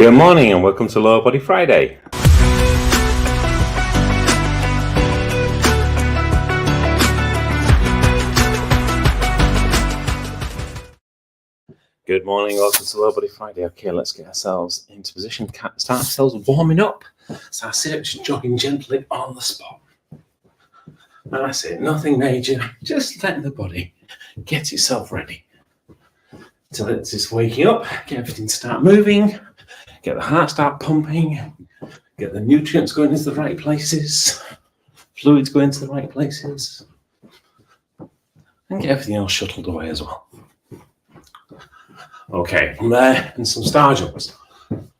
Good morning and welcome to Lower Body Friday. Good morning, welcome to Lower Body Friday. Okay, let's get ourselves into position, start ourselves warming up. So I sit up, just jogging gently on the spot. And that's it, nothing major, just let the body get itself ready. So it's just waking up, get everything start moving, get the heart start pumping, get the nutrients going into the right places, fluids going to the right places, and get everything else shuttled away as well. Okay, from there, and some star jumps,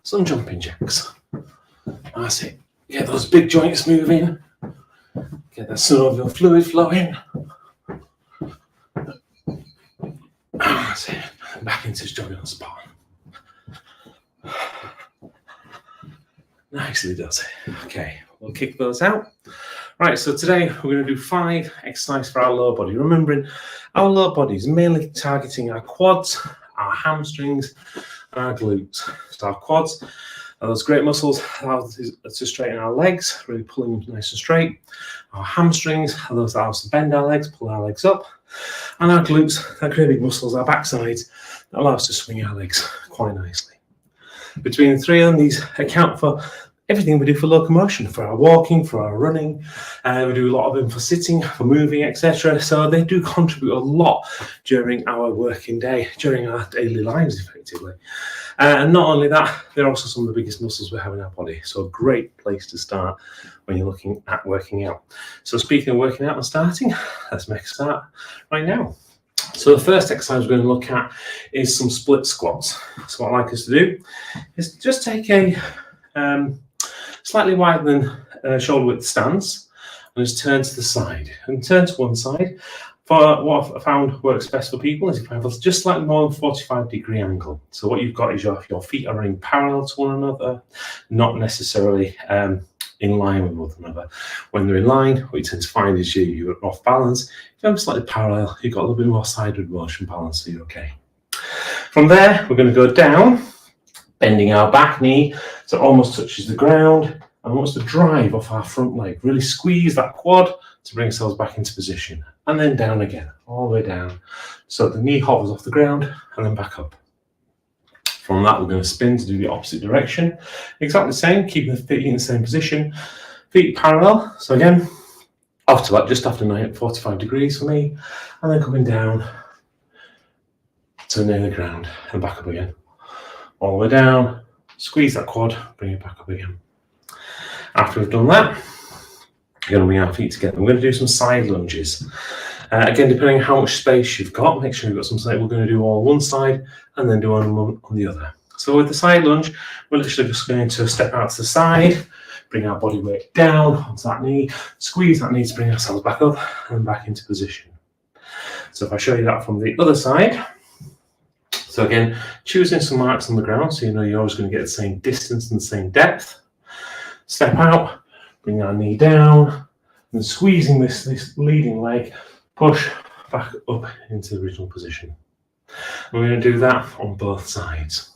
some jumping jacks. That's it. Get those big joints moving, get that synovial fluid flowing. That's it. Back into jogging on the spot. Nicely does it. Okay, we'll kick those out. Right, so today we're going to do 5 exercises for our lower body. Remembering our lower body is mainly targeting our quads, our hamstrings, and our glutes. So our quads are those great muscles allow us to straighten our legs, really pulling them nice and straight. Our hamstrings are those that allow us to bend our legs, pull our legs up. And our glutes, our great big muscles, our backsides, that allow us to swing our legs quite nicely. Between the three of them, these account for everything we do for locomotion, for our walking, for our running. We do a lot of them for sitting, for moving, etc. So they do contribute a lot during our working day, during our daily lives, effectively. And not only that, they're also some of the biggest muscles we have in our body. So a great place to start when you're looking at working out. So speaking of working out and starting, let's make a start right now. So the first exercise we're going to look at is some split squats. So what I'd like us to do is just take a slightly wider than shoulder width stance and just turn to the side and turn to one side. For what I found works best for people is if you have just slightly more than 45-degree angle. So what you've got is your feet are running parallel to one another, not necessarily in line with one another. When they're in line, what you tend to find is you're off balance. If you're slightly parallel, you've got a little bit more sideward motion balance, so you're okay. From there, we're going to go down, bending our back knee so it almost touches the ground, and wants to drive off our front leg. Really squeeze that quad to bring ourselves back into position. And then down again, all the way down. So the knee hovers off the ground and then back up. From that, we're going to spin to do the opposite direction. Exactly the same, keeping the feet in the same position. Feet parallel. So again, off to that, just after 45 degrees for me. And then coming down to near the ground and back up again. All the way down, squeeze that quad, bring it back up again. After we've done that, we're going to bring our feet together. We're going to do some side lunges. Again, depending on how much space you've got, make sure you've got some side. We're going to do all one side and then do on the other. So with the side lunge, we're literally just going to step out to the side, bring our body weight down onto that knee, squeeze that knee to bring ourselves back up and back into position. So if I show you that from the other side, so again, choosing some marks on the ground so you know you're always going to get the same distance and the same depth. Step out, bring our knee down, and squeezing this leading leg, push back up into the original position. And we're going to do that on both sides.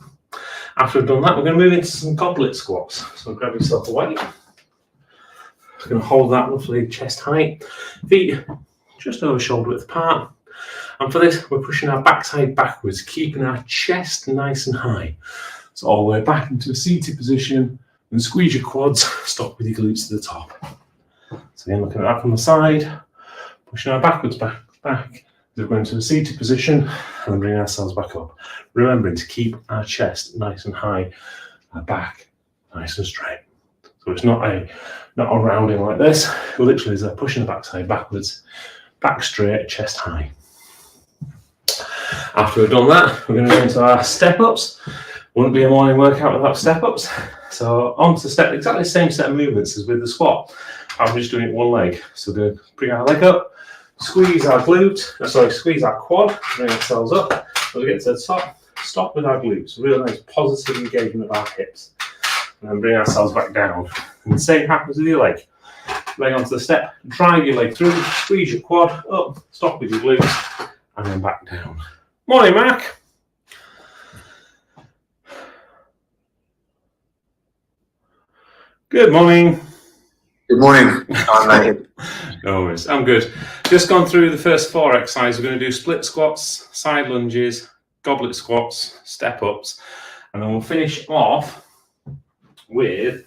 After we've done that, we're going to move into some goblet squats. So grab yourself a weight. We're going to hold that roughly chest height, feet just over shoulder width apart. And for this, we're pushing our backside backwards, keeping our chest nice and high. So all the way back into a seated position, and squeeze your quads, stop with your glutes to the top. So again, looking at that from the side, pushing our backwards back, we're going to a seated position, and then bring ourselves back up. Remembering to keep our chest nice and high, our back nice and straight. So it's not a rounding like this, it literally is pushing the backside backwards, back straight, chest high. After we've done that, we're going to go into our step-ups. Wouldn't be a morning workout without step-ups. So onto the step, exactly the same set of movements as with the squat. I'm just doing it one leg. So we're going to bring our leg up, squeeze our squeeze our quad, bring ourselves up. We'll get to the top, stop with our glutes. Really nice positive engagement of our hips. And then bring ourselves back down. And the same happens with your leg. Leg onto the step, drive your leg through, squeeze your quad up, stop with your glutes, and then back down. Morning, Mark. Good morning. Good morning. No worries, I'm good. Just gone through the first 4 exercises. We're going to do split squats, side lunges, goblet squats, step ups, and then we'll finish off with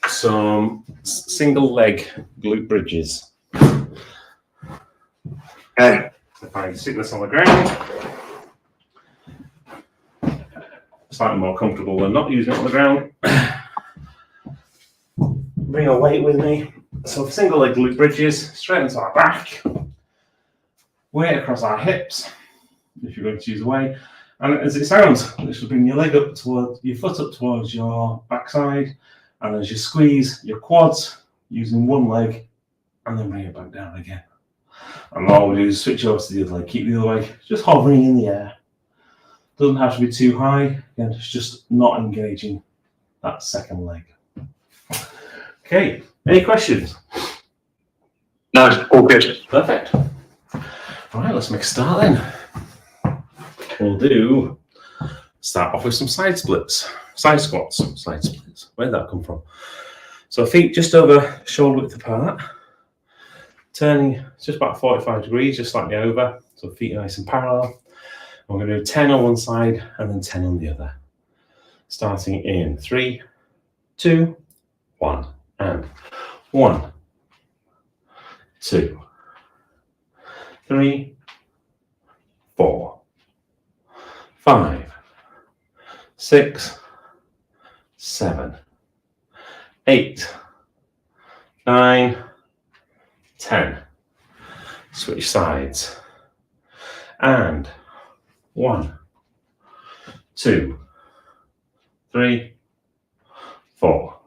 some single leg glute bridges. Okay. If I stick this on the ground, slightly more comfortable than not using it on the ground. Bring a weight with me. So for single leg glute bridges, straight into our back, weight across our hips, if you're going to use a weight. And as it sounds, literally bring your leg up towards your foot up towards your backside, and as you squeeze your quads using one leg, and then bring it back down again. And all we do is switch over to the other leg, keep the other leg just hovering in the air. Doesn't have to be too high, again, it's just not engaging that second leg. Okay, any questions? No, all good. Perfect. All right, let's make a start then. We'll start off with some side splits, side squats, side splits. Where did that come from? So feet just over shoulder width apart, turning just about 45 degrees, just slightly over. So feet are nice and parallel. And we're going to do 10 on one side and then 10 on the other. Starting in 3, 2, 1. And 1, 2, 3, 4, 5, 6, 7, 8, 9, 10. Switch sides. And 1, 2, 3, 4,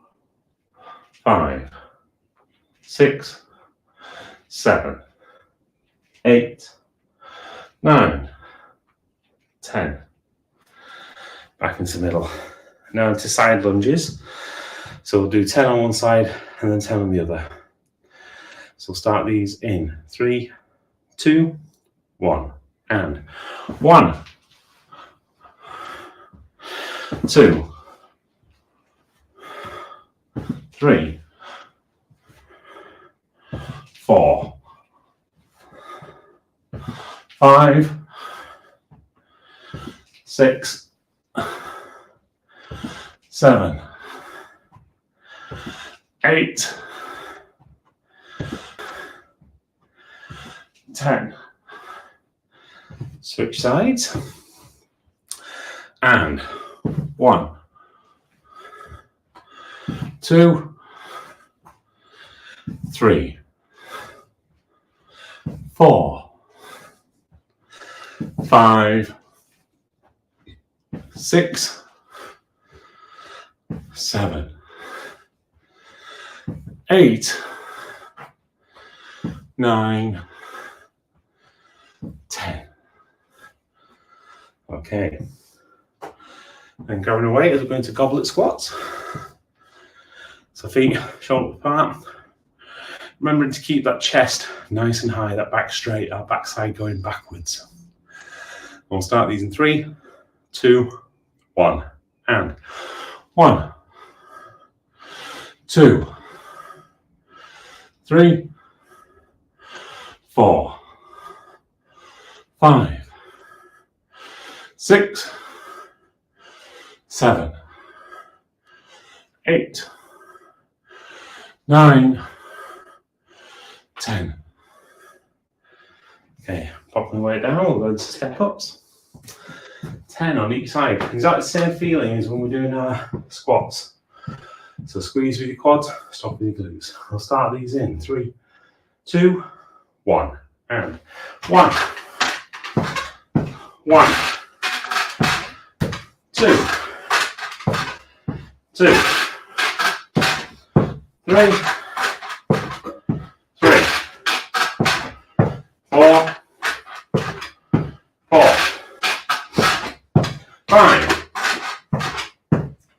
5, 6, 7, 8, 9, 10. Back into the middle. Now into side lunges. So we'll do 10 on one side and then 10 on the other. So we'll start these in 3, 2, 1. And 1, 2, 3, 4, 5, 6, 7, 8, 10. Switch sides. And 1, 2, 3, 4, 5, 6, 7, 8, 9, 10. Okay. Then grabbing a weight as we're going to goblet squats. So feet shoulder apart. Remembering to keep that chest nice and high, that back straight, our backside going backwards. We'll start these in 3, 2, 1. And 1, 2, 3, 4, 5, 6, 7, 8, 9, 10. Okay, popping the weight down, we'll go into step ups. 10 on each side. Exactly the same feeling as when we're doing our squats. So squeeze with your quads, stop with your glutes. We'll start these in 3, 2, 1. And 1, 1, 2, 2, 3, 3, 4, 4, 5,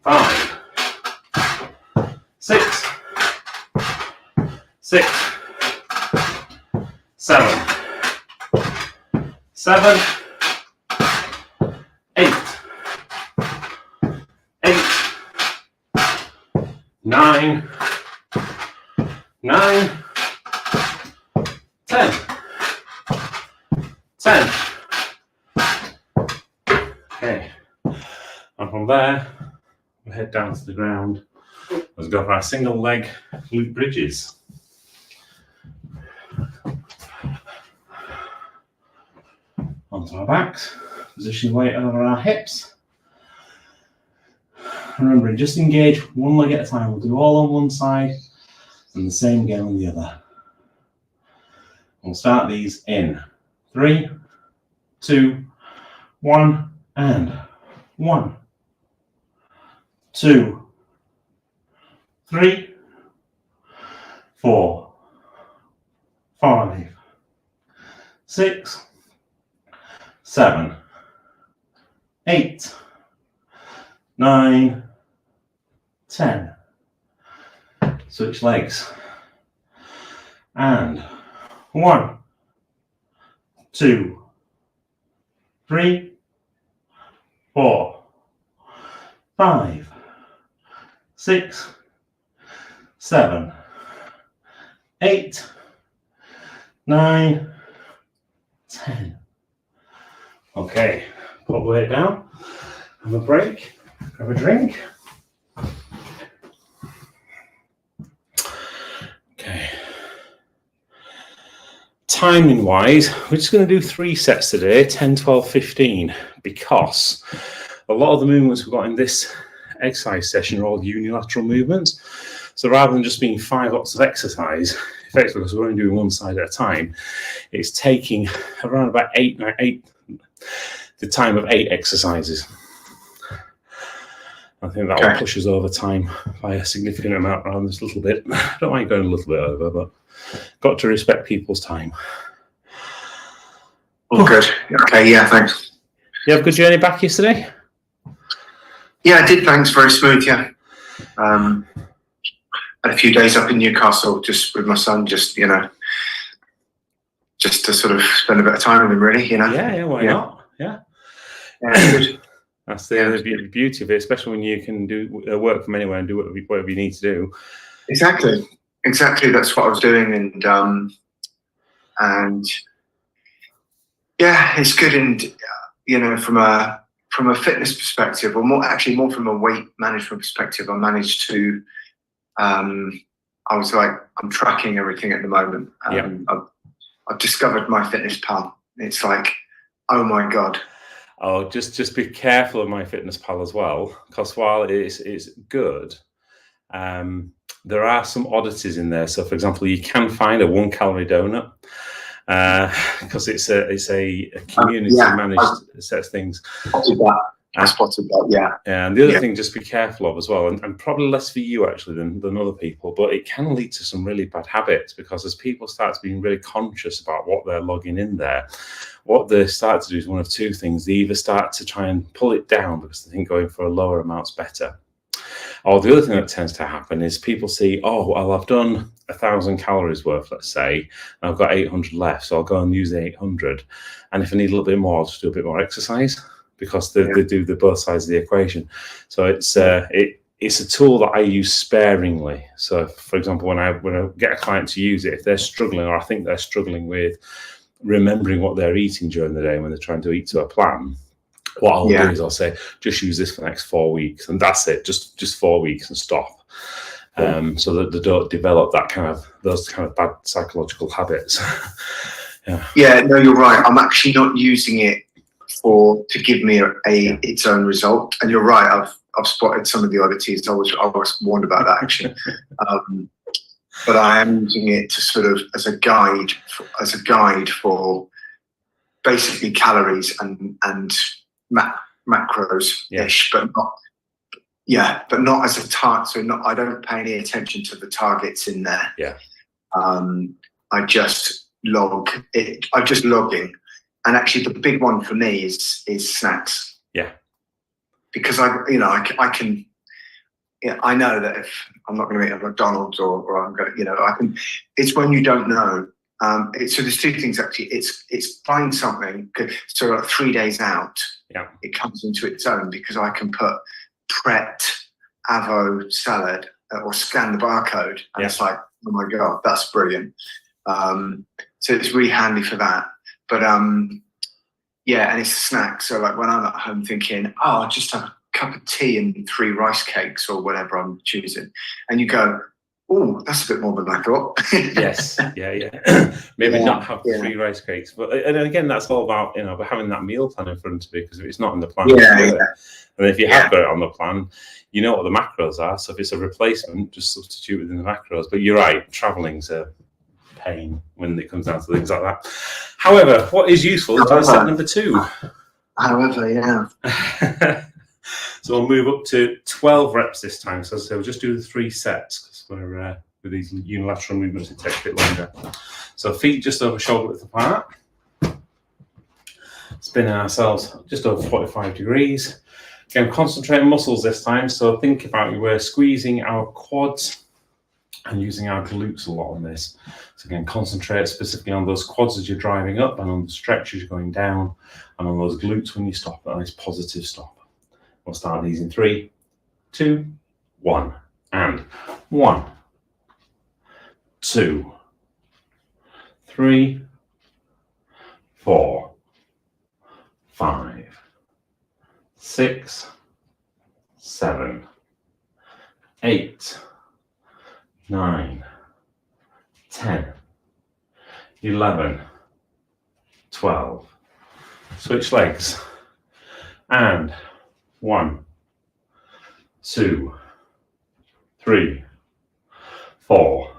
5, 6, 6, 7, 7, 8, 8, 9, 9, 10, 10. Okay, and from there, we head down to the ground. Let's go for our single leg glute bridges. Onto our backs, position weight over our hips. Remembering, just engage one leg at a time. We'll do all on one side and the same again on the other. We'll start these in 3, 2, 1, and 1, 2, 3, 4, 5, 6, 7, 8, 9, 10. Switch legs. And 1, 2, 3, 4, 5, 6, 7, 8, 9, 10. Okay, put weight down, have a break, have a drink. Okay. Timing wise, we're just going to do 3 sets today, 10, 12, 15, because a lot of the movements we've got in this exercise session are all unilateral movements. So rather than just being 5 lots of exercise, effectively, because we're only doing one side at a time, it's taking around about 8, the time of 8 exercises. I think that will push us over time by a significant amount around this little bit. I don't mind going a little bit over, but got to respect people's time. All good. Okay, yeah, thanks. You have a good journey back yesterday? Yeah, I did, thanks. Very smooth, yeah. Had a few days up in Newcastle just with my son, just to sort of spend a bit of time with him, really, Yeah, why not? Yeah. Yeah, good. That's the beauty of it, especially when you can do work from anywhere and do whatever you need to do. Exactly. That's what I was doing, and yeah, it's good. And from a fitness perspective, or more from a weight management perspective, I managed to. I was like, I'm tracking everything at the moment. I've discovered my fitness pal. It's like, oh my god. Oh, just be careful of MyFitnessPal as well, because while it's good, there are some oddities in there. So, for example, you can find a 1-calorie donut because it's a community managed set of things. I spotted that, yeah. And the other thing, just be careful of as well, and probably less for you actually than other people, but it can lead to some really bad habits, because as people start to be really conscious about what they're logging in there, what they start to do is one of 2 things. They either start to try and pull it down because they think going for a lower amount's better. Or the other thing that tends to happen is people see, oh, well, I've done 1,000 calories worth, let's say, and I've got 800 left, so I'll go and use the 800. And if I need a little bit more, I'll just do a bit more exercise, because they do the both sides of the equation. So it's a tool that I use sparingly. So, for example, when I get a client to use it, if they're struggling, or I think they're struggling with remembering what they're eating during the day when they're trying to eat to a plan, what I'll do is I'll say, just use this for the next 4 weeks, and that's it. Just 4 weeks and stop, so that they don't develop those kind of bad psychological habits. Yeah, no, you're right. I'm actually not using it to give me its own result. And you're right. I've spotted some of the oddities. I was warned about that actually. But I am using it to sort of as a guide for basically calories and macros-ish, but not as a target. So I don't pay any attention to the targets in there. Yeah. I just log it. I'm just logging, and actually the big one for me is snacks. Yeah. Because I can. Yeah, I know that if I'm not going to eat at McDonald's or I'm going to, I can. It's when you don't know. So there's 2 things actually. It's find something. So like 3 days out, it comes into its own, because I can put Pret Avo salad or scan the barcode, and it's like, oh my God, that's brilliant. So it's really handy for that. But yeah, and it's a snack. So like when I'm at home thinking, oh, I'll just have a cup of tea and 3 rice cakes or whatever I'm choosing, and you go, oh, that's a bit more than I thought. Yes, maybe not have 3 rice cakes, but and again, that's all about having that meal plan in front of you, because if it's not on the plan, and if you have got it on the plan, you know what the macros are. So if it's a replacement, just substitute within the macros. But you're right, traveling's a pain when it comes down to things like that. However, what is useful is set number 2. However, yeah. So we'll move up to 12 reps this time. So we'll just do the 3 sets, because with these unilateral movements, it takes a bit longer. So feet just over shoulder width apart. Spinning ourselves just over 45 degrees. Again, concentrate on muscles this time. So think about we're squeezing our quads and using our glutes a lot on this. So again, concentrate specifically on those quads as you're driving up, and on the stretch as you're going down, and on those glutes when you stop, a nice positive stop. We'll start these in 3, 2, 1, and 1, 2, 3, 4, 5, 6, 7, 8, 9, 10, 11, 12. Switch legs. And 1, 2, 3, 4,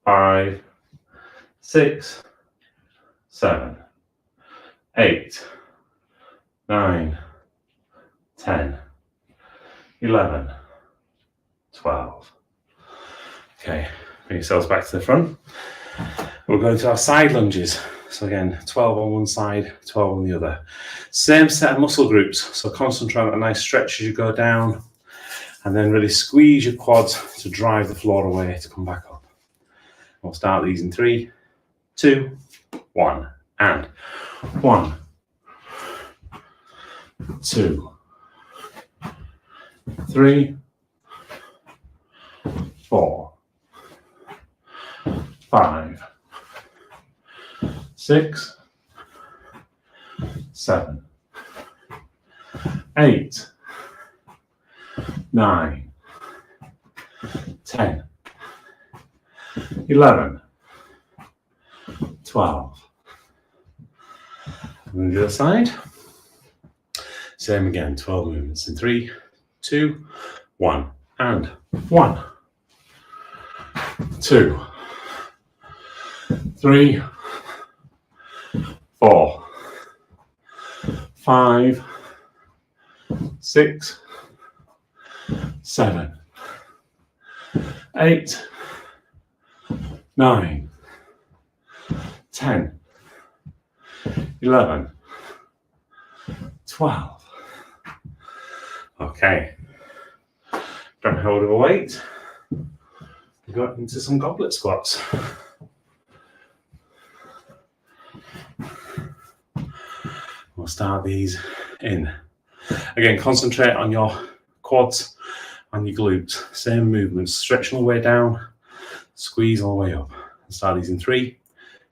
5, 6, 7, 8, 9, 10, 11, 12. Okay, bring yourselves back to the front. We'll go into our side lunges. So again, 12 on one side, 12 on the other. Same set of muscle groups. So concentrate on a nice stretch as you go down, and then really squeeze your quads to drive the floor away to come back up. We'll start these in 3, 2, 1, and 1, 2, 3, 4, 5, 6, 7, 8, 9, 10, 11, 12. And the other side. Same again, 12 movements in 3, 2, 1, and 1, 2, 3, 4, 5, 6, 7, 8, 9, 10, 11, 12. Okay. Grab hold of a weight. We got into some goblet squats. We'll start these in. Again, concentrate on your quads and your glutes. Same movements. Stretch all the way down, squeeze all the way up. Start these in 3,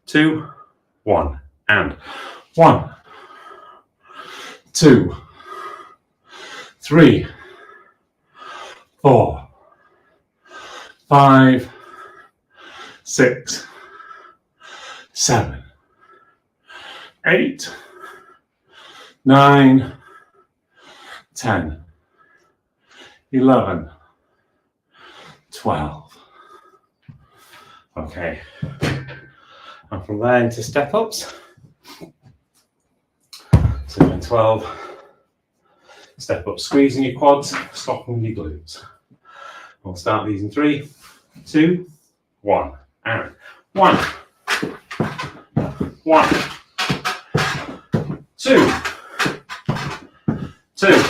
2, 1, and 1, 2, 3, 4, 5, 6, 7, 8, 9, 10, 11, 12. Okay. And from there into step ups. So in 12, step up, squeezing your quads, stopping your glutes. We'll start these in 3, 2, 1, and 1, 1, 2, 2,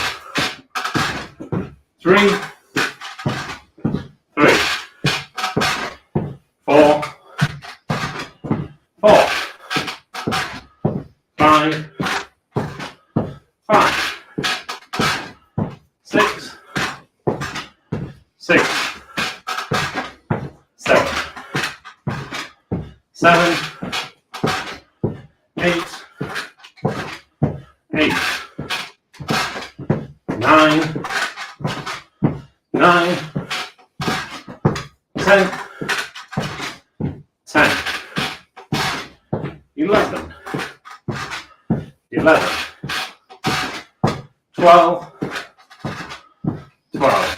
3, 3, 4, 4, 5, 5, 6, 6, 7, 8, 8, 9, 9, 10, 10, 11, 11, 12, 12.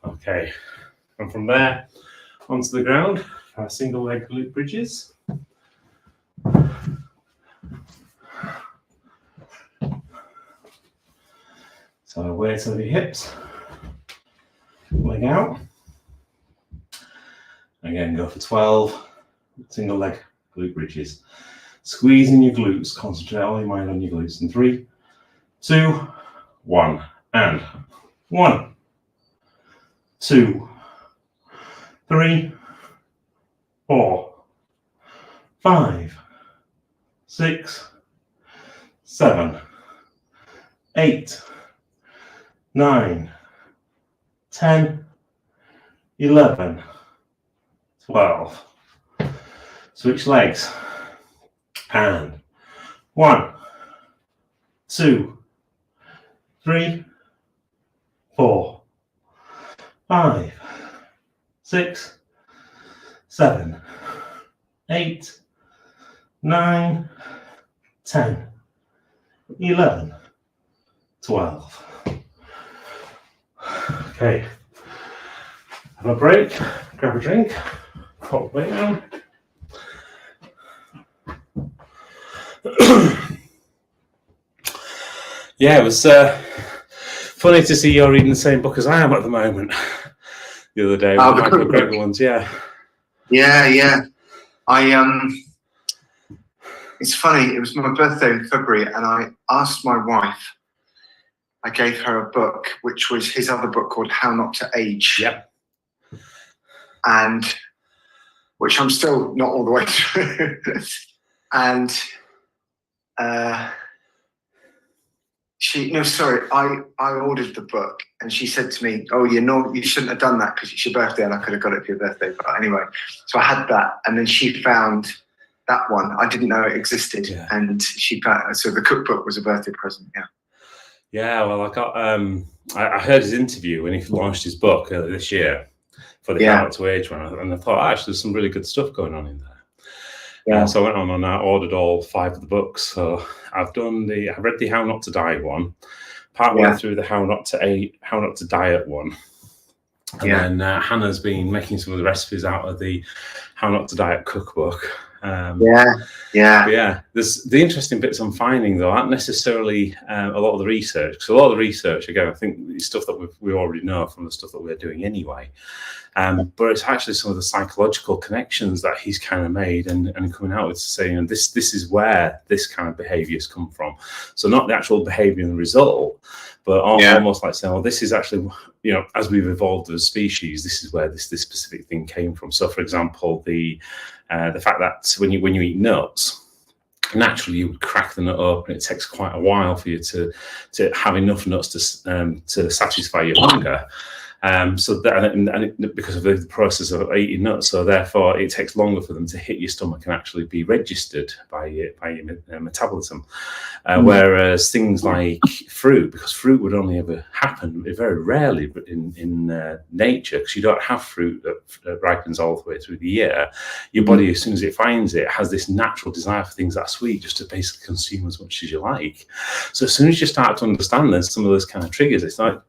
Okay, and from there onto the ground, our single leg glute bridges. So weight over your hips, leg out. Again, go for 12 single leg glute bridges. Squeezing your glutes, concentrate all your mind on your glutes. In 3, 2, 1, and 1, 2, 3, 4, 5, 6, 7, 8, 9, 10, 11, 12. Switch legs. And 1, 2, 3, 4, 5, 6, 7, 8, 9, 10, 11, 12. Okay. Have a break, grab a drink, put the weight down. Yeah, it was funny to see you're reading the same book as I am at the moment. The other day, with Michael Greger ones, yeah. Yeah. It's funny. It was my birthday in February, and I asked my wife. I gave her a book, which was his other book called How Not to Age. Yep. And which I'm still not all the way through. And I ordered the book, and she said to me, "Oh, you shouldn't have done that because it's your birthday, and I could have got it for your birthday." But anyway, so I had that, and then she found that one. I didn't know it existed, and she found, so the cookbook was a birthday present. Yeah. Yeah. Well, I got I heard his interview when he launched his book this year for the How Not to Age one, and I thought actually there's some really good stuff going on in there. Yeah. So I went on and I ordered all 5 of the books. So I read the How Not to Die one, partway through the How Not to Diet one. And then Hannah's been making some of the recipes out of the How Not to Diet cookbook. But there's the interesting bits I'm finding though aren't necessarily a lot of the research. So a lot of the research, again, I think is stuff that we already know from the stuff that we're doing anyway. But it's actually some of the psychological connections that he's kind of made and coming out with saying, this is where this kind of behaviours come from. So not the actual behaviour and the result, but almost like saying, well, this is actually, as we've evolved as a species, this is where this specific thing came from. So, for example, the fact that when you eat nuts, naturally you would crack the nut open. It takes quite a while for you to have enough nuts to satisfy your hunger. So that because of the process of eating nuts, so therefore it takes longer for them to hit your stomach and actually be registered by your metabolism. Whereas things like fruit, because fruit would only ever happen very rarely in nature, because you don't have fruit that ripens all the way through the year. Your body, as soon as it finds it, has this natural desire for things that are sweet, just to basically consume as much as you like. So as soon as you start to understand there's some of those kind of triggers, it's like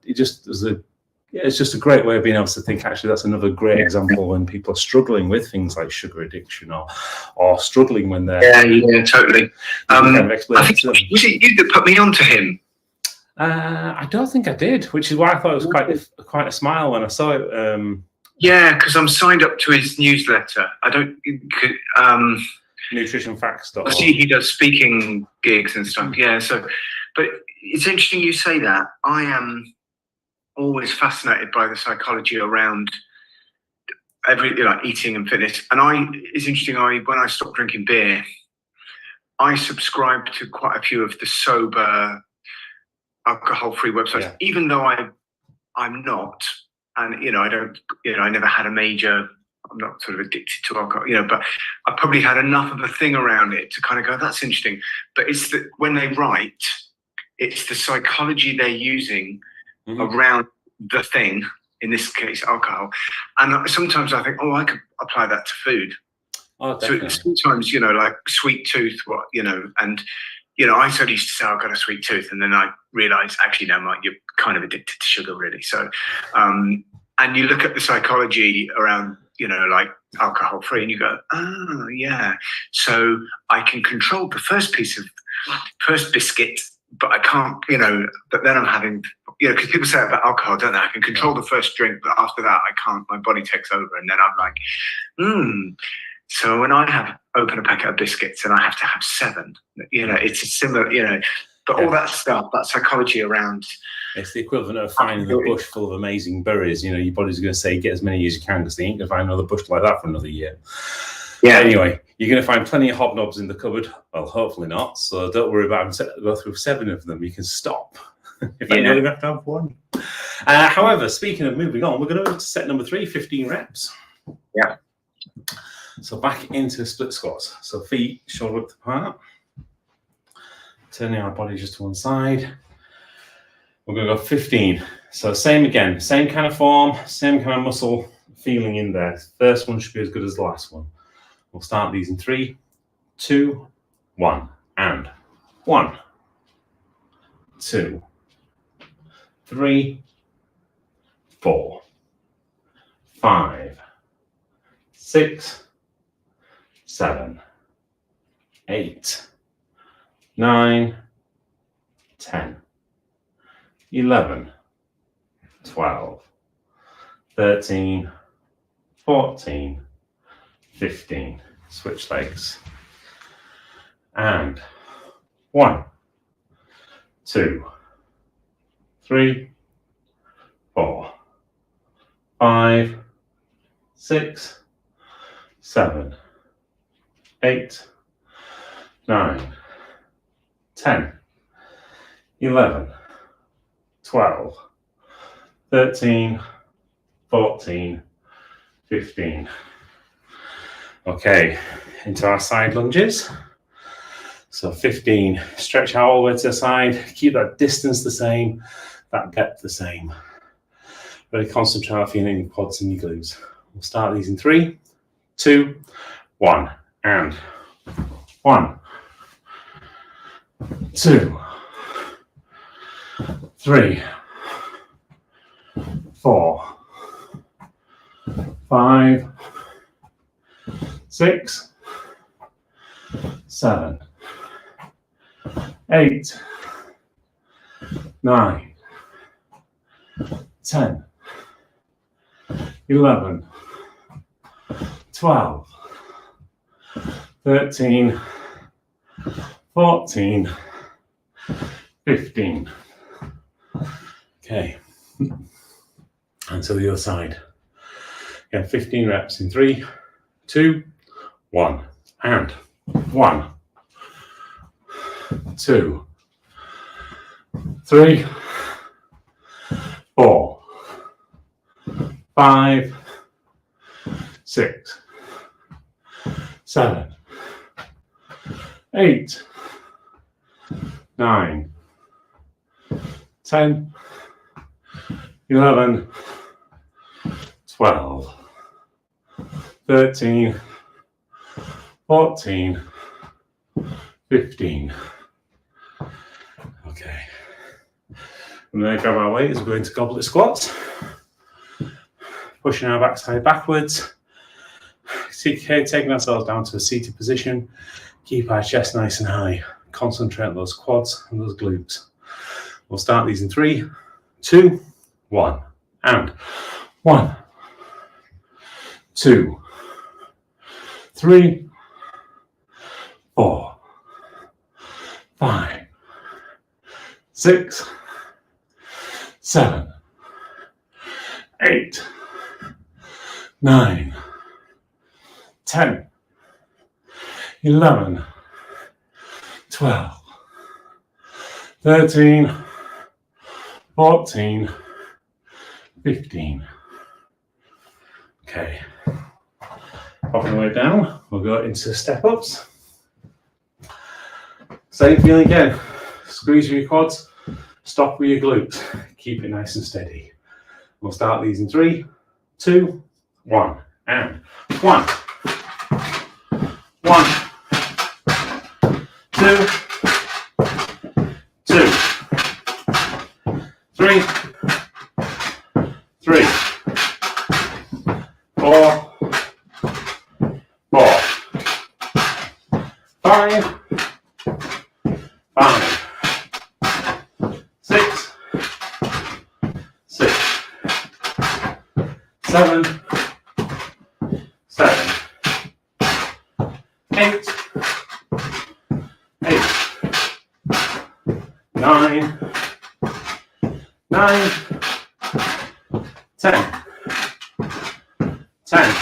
it's just a great way of being able to think, actually, that's another great example when people are struggling with things like sugar addiction or struggling when they're... Yeah, totally. I think was it you that put me onto him? I don't think I did, which is why I thought it was quite a smile when I saw it. Yeah, because I'm signed up to his newsletter. I don't... nutritionfacts.org. I see he does speaking gigs and stuff, but it's interesting you say that. I am always fascinated by the psychology around eating and fitness. And it's interesting, when I stopped drinking beer, I subscribed to quite a few of the sober alcohol-free websites, even though I'm not, and I don't, I never had a major I'm not sort of addicted to alcohol, but I probably had enough of a thing around it to kind of go, that's interesting. But it's that when they write, it's the psychology they're using around the thing, in this case, alcohol. And sometimes I think, I could apply that to food. Oh, so sometimes, like sweet tooth, and I sort of used to say, I've got a sweet tooth. And then I realized, actually, no, Mike, you're kind of addicted to sugar, really. So, and you look at the psychology around, like alcohol free, and you go, oh, yeah. So I can control the first biscuit, but I can't, but then I'm having, because people say about alcohol, don't they? I can control the first drink, but after that, I can't, my body takes over. And then I'm like, So when I open a packet of biscuits and I have to have 7, it's a similar, but all that stuff, that psychology around. It's the equivalent of finding a bush full of amazing berries. Your body's going to say, get as many as you can, because they ain't going to find another bush like that for another year. Yeah. Anyway, you're going to find plenty of hobnobs in the cupboard. Well, hopefully not. So don't worry about having to go through 7 of them. You can stop if you only have to have 1. However, speaking of moving on, we're going to move to set number 3, 15 reps. Yeah. So back into split squats. So feet shoulder width apart. Turning our body just to one side. We're going to go 15. So same again, same kind of form, same kind of muscle feeling in there. First one should be as good as the last one. We'll start these in 3, 2, 1, and 1, 2, 3, 4, 5, 6, 7, 8, 9, 10, 11, 12, 13, 14, 15. Switch legs. And 1, 2, 3, 4, 5, 6, 7, 8, 9, 10, 11, 12, 13, 14, 15. Okay, into our side lunges. So 15, stretch out all the way to the side, keep that distance the same, that depth the same. Really concentrate on feeling your quads and your glutes. We'll start these in 3, 2, 1, and 1, 2, 3, 4, 5, 6, 7, 8, 9, 10, 11, 12, 13, 14, 15. Okay, and to the other side. Again, 15 reps in 3, 2, 1, and 1, 2, 3, 4, 5, 6, 7, 8, 9, 10, 11, 12, 13, 14, 15. Okay. And then grab our weight as we're going to goblet squats. Pushing our backside backwards. Taking ourselves down to a seated position. Keep our chest nice and high. Concentrate on those quads and those glutes. We'll start these in 3, 2, 1, and 1, 2, 3, 4, 5, 6, 7, 8, 9, 10, 11, 12, 13, 14, 15. Okay. Popping the weight down, we'll go into step ups. Same feeling again. Squeeze your quads, stop with your glutes. Keep it nice and steady. We'll start these in 3, 2, 1, and 1, 1, 2, 2, 3, 3, 4, 4, 5, 5, 6, 6, 7, 7, 8, 8, 9, 9, 10, 10,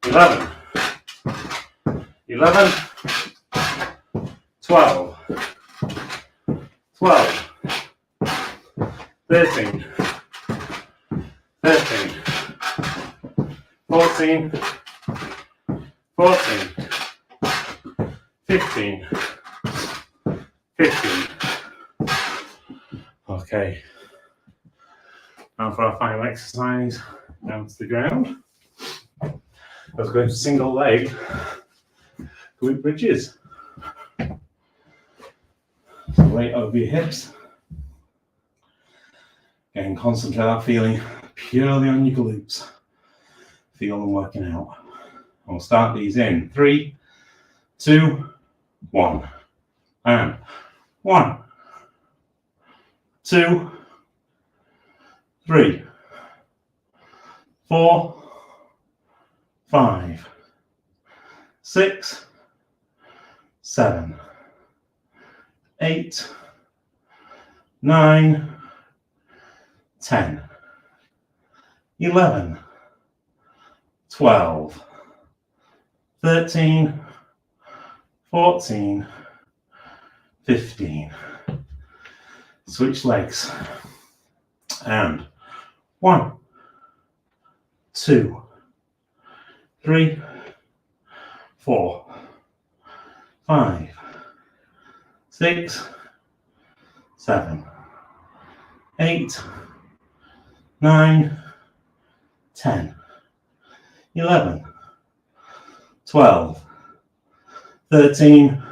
11, 11, 12, 12, 13, 13, 14, 14, 15, 15. Okay. Now for our final exercise, down to the ground. Let's go into single leg glute bridges. So weight over your hips. Again, concentrate that feeling purely on your glutes. Feel them working out. We'll start these in 3, 2, 1. And 1, 2, 3, 4, 5, 6, 7, 8, 9, 10, 11, 12, 13, 14, 15. Switch legs. And 1, 2, 3, 4, 5, 6, 7, 8, 9, 10, 11, 12, 13,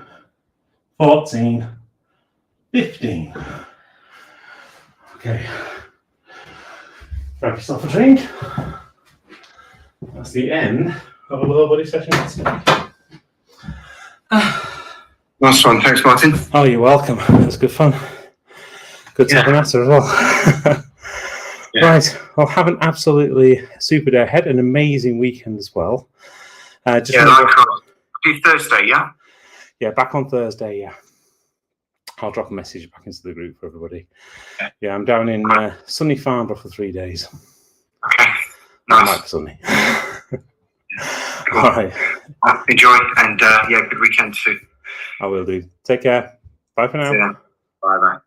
14, 15. Okay. Grab yourself a drink. That's the end of a lower body session today. Nice one. Thanks, Martin. Oh, you're welcome. It was good fun. Good to have an answer as well. Yeah. Right. Well, have an absolutely super day ahead. An amazing weekend as well. Just do Thursday, yeah? Yeah, back on Thursday, yeah. I'll drop a message back into the group for everybody. Okay. Yeah, I'm down in sunny Farnborough for 3 days. Okay. Nice. Might be sunny. Cool. All right. Enjoy, and good weekend too. I will do. Take care. Bye for now. See ya. Bye-bye.